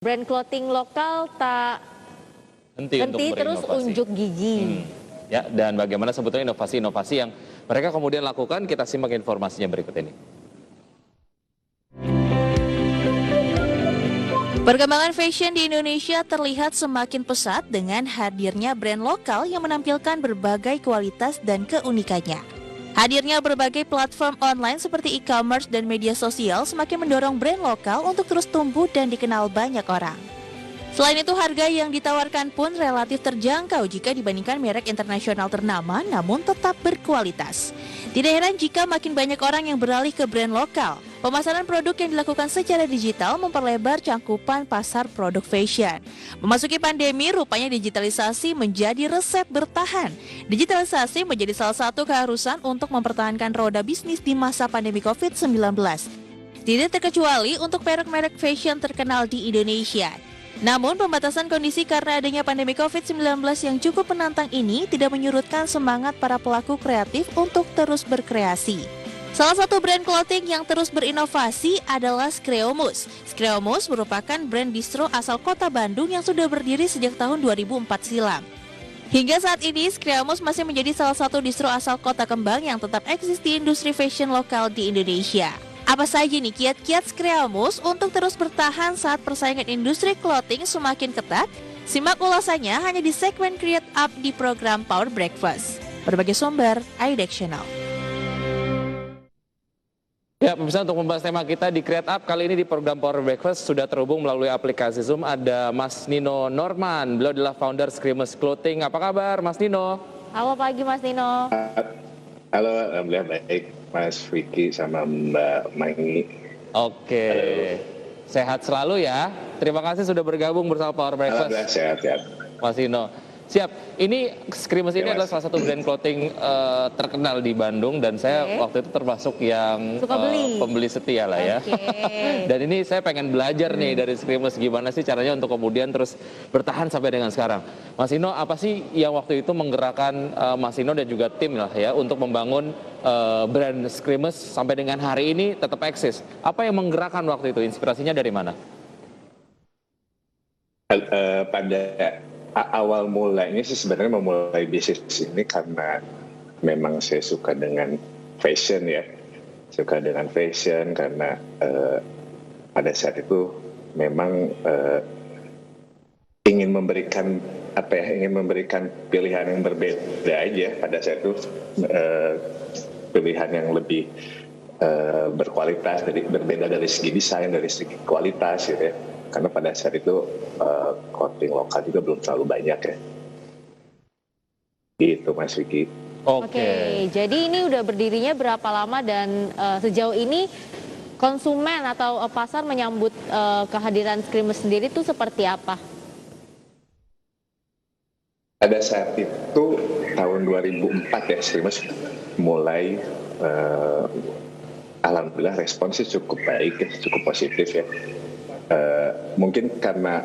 Brand clothing lokal tak henti terus unjuk gigi. Ya, dan bagaimana sebetulnya inovasi-inovasi yang mereka kemudian lakukan, kita simak informasinya berikut ini. Perkembangan fashion di Indonesia terlihat semakin pesat dengan hadirnya brand lokal yang menampilkan berbagai kualitas dan keunikannya. Hadirnya berbagai platform online seperti e-commerce dan media sosial semakin mendorong brand lokal untuk terus tumbuh dan dikenal banyak orang. Selain itu, harga yang ditawarkan pun relatif terjangkau jika dibandingkan merek internasional ternama namun tetap berkualitas. Tidak heran jika makin banyak orang yang beralih ke brand lokal. Pemasaran produk yang dilakukan secara digital memperlebar cangkupan pasar produk fashion. Memasuki pandemi, rupanya digitalisasi menjadi resep bertahan. Digitalisasi menjadi salah satu keharusan untuk mempertahankan roda bisnis di masa pandemi COVID-19. Tidak terkecuali untuk merek-merek fashion terkenal di Indonesia. Namun, pembatasan kondisi karena adanya pandemi COVID-19 yang cukup menantang ini tidak menyurutkan semangat para pelaku kreatif untuk terus berkreasi. Salah satu brand clothing yang terus berinovasi adalah Skreomus. Skreomus merupakan brand distro asal kota Bandung yang sudah berdiri sejak tahun 2004 silam. Hingga saat ini, Skreomus masih menjadi salah satu distro asal kota kembang yang tetap eksis di industri fashion lokal di Indonesia. Apa saja nih kiat-kiat Skreomus untuk terus bertahan saat persaingan industri clothing semakin ketat? Simak ulasannya hanya di segmen Create Up di program Power Breakfast. Berbagai sumber, IDEX Channel. Ya, pemirsa, untuk membahas tema kita di Create Up kali ini di program Power Breakfast sudah terhubung melalui aplikasi Zoom ada Mas Nino Norman. Beliau adalah founder Skreomus Clothing. Apa kabar, Mas Nino? Halo pagi Mas Nino. Halo, alhamdulillah baik, Mas Vicky sama Mbak Mangi. Oke, sehat selalu ya. Terima kasih sudah bergabung bersama Power Breakfast. Alhamdulillah sehat. Mas Nino. Siap, ini Skreomus ini adalah salah satu brand clothing terkenal di Bandung dan saya waktu itu termasuk yang pembeli setia lah ya. Dan ini saya pengen belajar nih dari Skreomus gimana sih caranya untuk kemudian terus bertahan sampai dengan sekarang. Mas Nino, apa sih yang waktu itu menggerakkan Mas Nino dan juga tim lah ya untuk membangun brand Skreomus sampai dengan hari ini tetap eksis? Apa yang menggerakkan waktu itu? Inspirasinya dari mana? Pada awal mulainya sih sebenarnya memulai bisnis ini karena memang saya suka dengan fashion ya. Suka dengan fashion karena pada saat itu memang ingin memberikan pilihan yang berbeda aja pada saat itu, pilihan yang lebih berkualitas, berbeda dari segi desain, dari segi kualitas gitu ya. Karena pada saat itu clothing lokal juga belum terlalu banyak ya. Gitu Mas Vicky. Oke, jadi ini udah berdirinya berapa lama dan sejauh ini konsumen atau pasar menyambut kehadiran Skreomus sendiri itu seperti apa? Pada saat itu tahun 2004 ya Skreomus mulai alhamdulillah responsnya cukup baik ya, cukup positif ya. Mungkin karena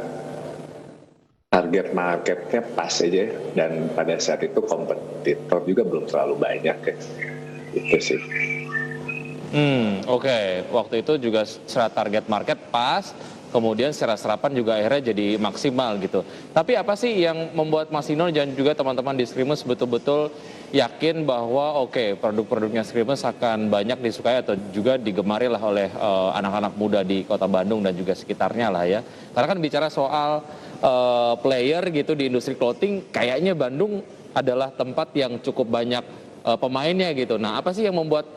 target marketnya pas aja dan pada saat itu kompetitor juga belum terlalu banyak ya. Itu sih. Oke. Waktu itu juga secara target market pas, kemudian secara serapan juga akhirnya jadi maksimal gitu. Tapi apa sih yang membuat Mas Nino dan juga teman-teman di Skreomus betul-betul yakin bahwa produk-produknya Skreomus akan banyak disukai atau juga digemari lah oleh anak-anak muda di kota Bandung dan juga sekitarnya lah ya. Karena kan bicara soal player gitu di industri clothing, kayaknya Bandung adalah tempat yang cukup banyak pemainnya gitu. Nah, apa sih yang membuat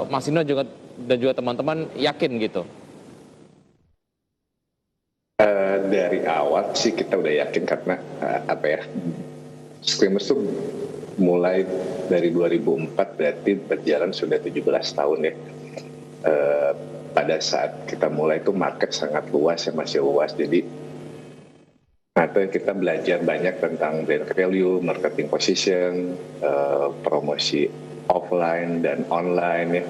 Mas Nino dan juga teman-teman yakin gitu? Dari awal sih kita udah yakin karena Skreomus tuh mulai dari 2004 berarti berjalan sudah 17 tahun ya. Pada saat kita mulai itu market sangat luas ya, masih luas, jadi kita belajar banyak tentang brand value, marketing position, promosi offline dan online ya.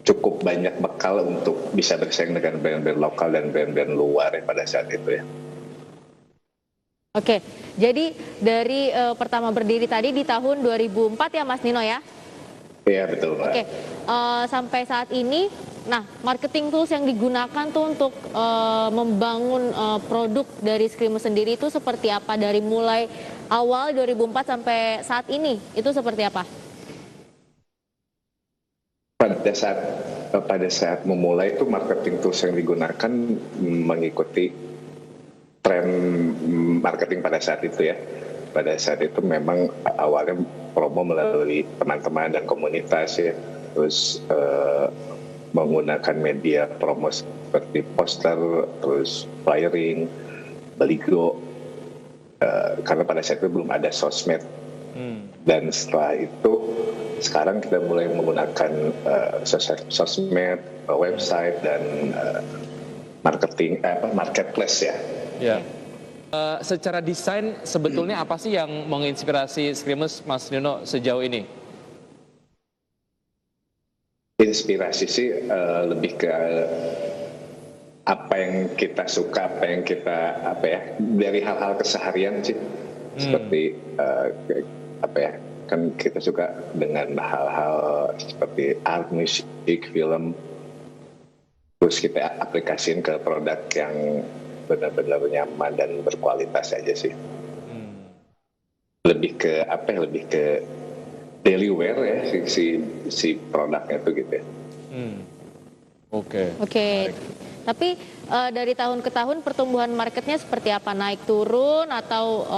Cukup banyak bekal untuk bisa bersaing dengan brand-brand lokal dan brand-brand luar ya pada saat itu ya. Oke, jadi dari pertama berdiri tadi di tahun 2004 ya Mas Nino ya? Iya betul Pak. Oke, sampai saat ini Nah, marketing tools yang digunakan tuh untuk membangun produk dari Screamers sendiri itu seperti apa dari mulai awal 2004 sampai saat ini? Itu seperti apa? Pada saat memulai itu marketing tools yang digunakan mengikuti tren marketing pada saat itu ya. Pada saat itu memang awalnya promo melalui teman-teman dan komunitas ya. Terus menggunakan media promo seperti poster, terus flyering, baligo. Karena pada saat itu belum ada sosmed. Dan setelah itu sekarang kita mulai menggunakan sosmed, website dan marketplace ya. Ya. Secara desain sebetulnya apa sih yang menginspirasi Screamers Mas Nino sejauh ini? Inspirasi sih lebih ke apa yang kita suka, apa yang kita dari hal-hal keseharian sih. Seperti kan kita suka dengan hal-hal seperti art, musik, film. Terus kita aplikasiin ke produk yang benar-benar nyaman dan berkualitas aja sih. Lebih ke daily wear ya si produknya itu gitu ya. Oke. Tapi dari tahun ke tahun pertumbuhan marketnya seperti apa? Naik turun atau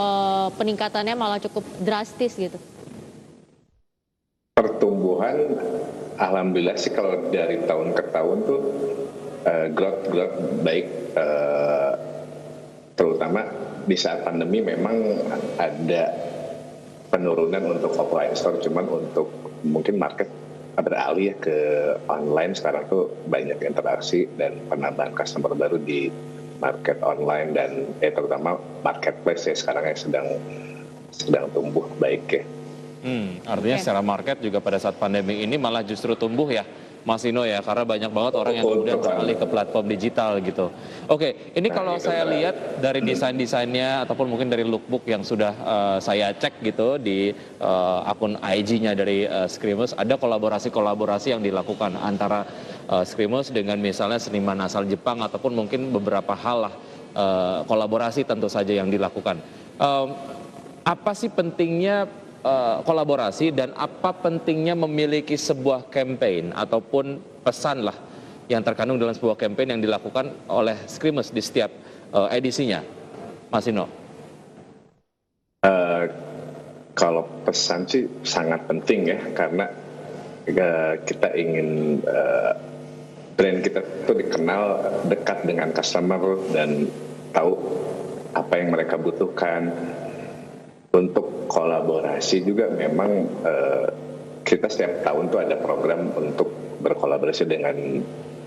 peningkatannya malah cukup drastis gitu? Pertumbuhan alhamdulillah sih kalau dari tahun ke tahun tuh growth baik, terutama di saat pandemi memang ada penurunan untuk offline store, cuman untuk mungkin market beralih ya ke online. Sekarang tuh banyak interaksi dan penambahan customer baru di market online dan terutama marketplace ya sekarang yang sedang tumbuh baik ya. Artinya secara market juga pada saat pandemi ini malah justru tumbuh ya Mas Nino ya, karena banyak banget orang yang kemudian beralih ke platform digital gitu. Oke, ini kalau saya lihat dari desain-desainnya ataupun mungkin dari lookbook yang sudah saya cek gitu di akun IG-nya dari Screamers, ada kolaborasi-kolaborasi yang dilakukan antara Screamers dengan misalnya seniman asal Jepang ataupun mungkin beberapa hal lah kolaborasi tentu saja yang dilakukan. Apa sih pentingnya kolaborasi dan apa pentingnya memiliki sebuah campaign ataupun pesan lah yang terkandung dalam sebuah campaign yang dilakukan oleh Screamers di setiap edisinya, Mas Nino? Kalau pesan sih sangat penting ya, karena kita ingin brand kita itu dikenal dekat dengan customer dan tahu apa yang mereka butuhkan. Untuk kolaborasi juga memang kita setiap tahun tuh ada program untuk berkolaborasi dengan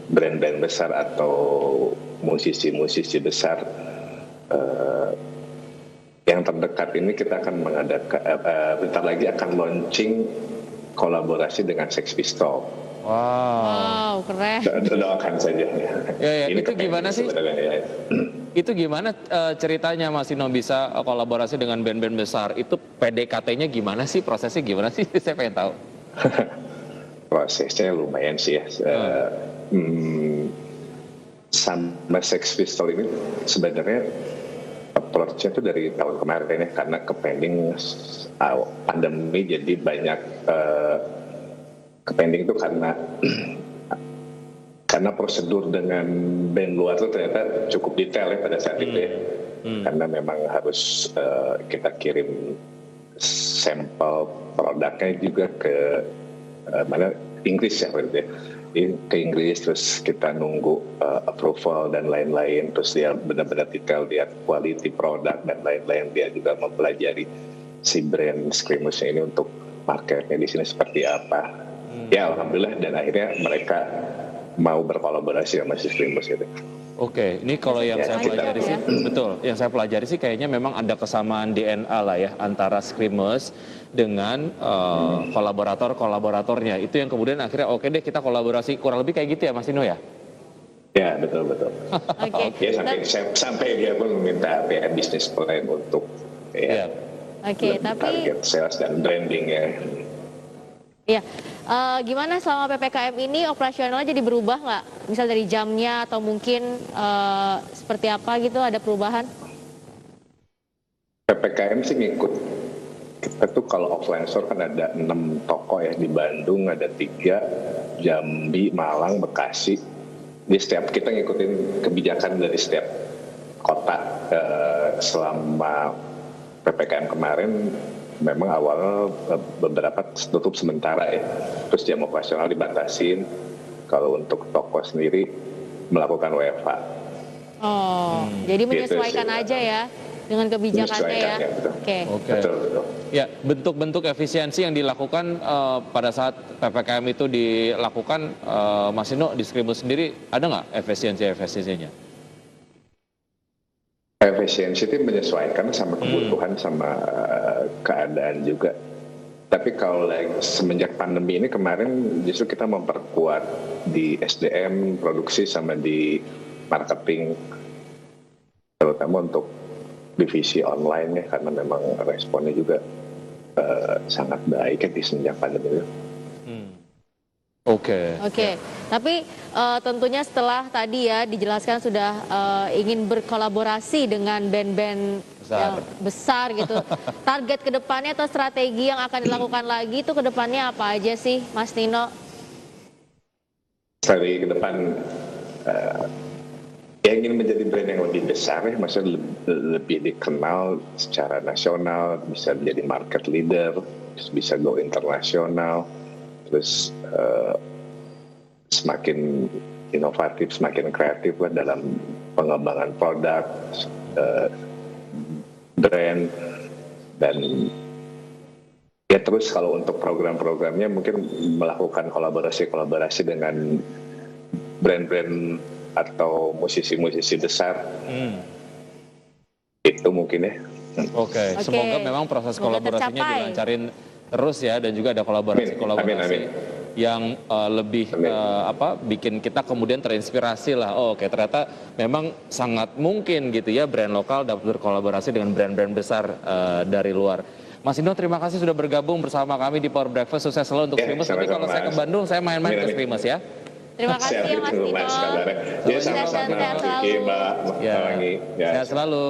brand-brand besar atau musisi-musisi besar. Yang terdekat ini kita akan mengadakan bentar lagi akan launching kolaborasi dengan Sex Pistols. Wow, keren. Doakan saja. Ya, itu gimana sih? Itu gimana ceritanya Mas Nino bisa kolaborasi dengan band-band besar? Itu PDKT-nya gimana sih? Prosesnya gimana sih? Saya pengen tahu. Prosesnya lumayan sih ya. Sama Sex Pistols ini sebenarnya approach-nya itu dari tahun kemarin ya, karena kepending pandemi jadi banyak kepending itu karena prosedur dengan band luar itu ternyata cukup detail ya pada saat itu ya. Karena memang harus kita kirim sampel produknya juga ke Inggris ya berarti ya. Ke Inggris, terus kita nunggu approval dan lain-lain, terus dia benar-benar detail lihat quality produk dan lain-lain. Dia juga mempelajari si brand Screamers ini untuk marketnya di sini seperti apa. Ya alhamdulillah, dan akhirnya mereka mau berkolaborasi sama si Screamers itu. Oke, ini kalau yang saya pelajari sih, betul, yang saya pelajari sih kayaknya memang ada kesamaan DNA lah ya antara Screamers dengan kolaboratornya. Itu yang kemudian akhirnya oke deh kita kolaborasi, kurang lebih kayak gitu ya Mas Nino ya? Ya betul. Ya, sampai dia pun meminta bisnis plan untuk tapi target sales dan branding ya. Iya, Gimana selama PPKM ini operasionalnya jadi berubah nggak? Misal dari jamnya atau mungkin seperti apa gitu, ada perubahan? PPKM sih ngikut. Kita tuh kalau offline store kan ada 6 toko ya, di Bandung ada 3, Jambi, Malang, Bekasi. Di setiap kita ngikutin kebijakan dari setiap kota. Selama PPKM kemarin memang awalnya beberapa tutup sementara ya, terus jam operasional dibatasin. Kalau untuk toko sendiri melakukan WFH. Oh, jadi menyesuaikan Gitu sih. aja ya dengan kebijakannya ya. Menyesuaikan, ya, betul. Oke. Oke. Betul, betul. Ya, bentuk-bentuk efisiensi yang dilakukan pada saat PPKM itu dilakukan, Mas Ino, di Skrimus sendiri ada nggak efisiensinya? Efisiensi itu menyesuaikan sama kebutuhan sama keadaan juga. Tapi kalau semenjak pandemi ini kemarin justru kita memperkuat di SDM, produksi sama di marketing, terutama untuk divisi online ya, karena memang responnya juga sangat baik ya di semenjak pandemi itu. Oke. Tapi tentunya setelah tadi ya dijelaskan sudah ingin berkolaborasi dengan band-band yang besar gitu. Target kedepannya atau strategi yang akan dilakukan lagi itu kedepannya apa aja sih, Mas Nino? Strategi ke depan ya ingin menjadi brand yang lebih besar ya, maksudnya lebih dikenal secara nasional, bisa menjadi market leader, terus bisa go internasional, terus semakin inovatif, semakin kreatif lah dalam pengembangan produk, brand, dan ya terus kalau untuk program-programnya mungkin melakukan kolaborasi dengan brand-brand atau musisi-musisi besar. Itu mungkin ya. Oke. Semoga memang proses kolaborasinya dilancarin terus ya, dan juga ada kolaborasi yang lebih bikin kita kemudian terinspirasi lah. Oh, oke, ternyata memang sangat mungkin gitu ya brand lokal dapat berkolaborasi dengan brand-brand besar dari luar. Mas Ino, terima kasih sudah bergabung bersama kami di Power Breakfast. Sukses selalu untuk Skrimus. Nanti kalau saya ke Bandung, saya main-main ke Skrimus ya. Terima kasih ya Mas Nino. Ya, sama-sama. Mbak Pelangi. Sehat selalu.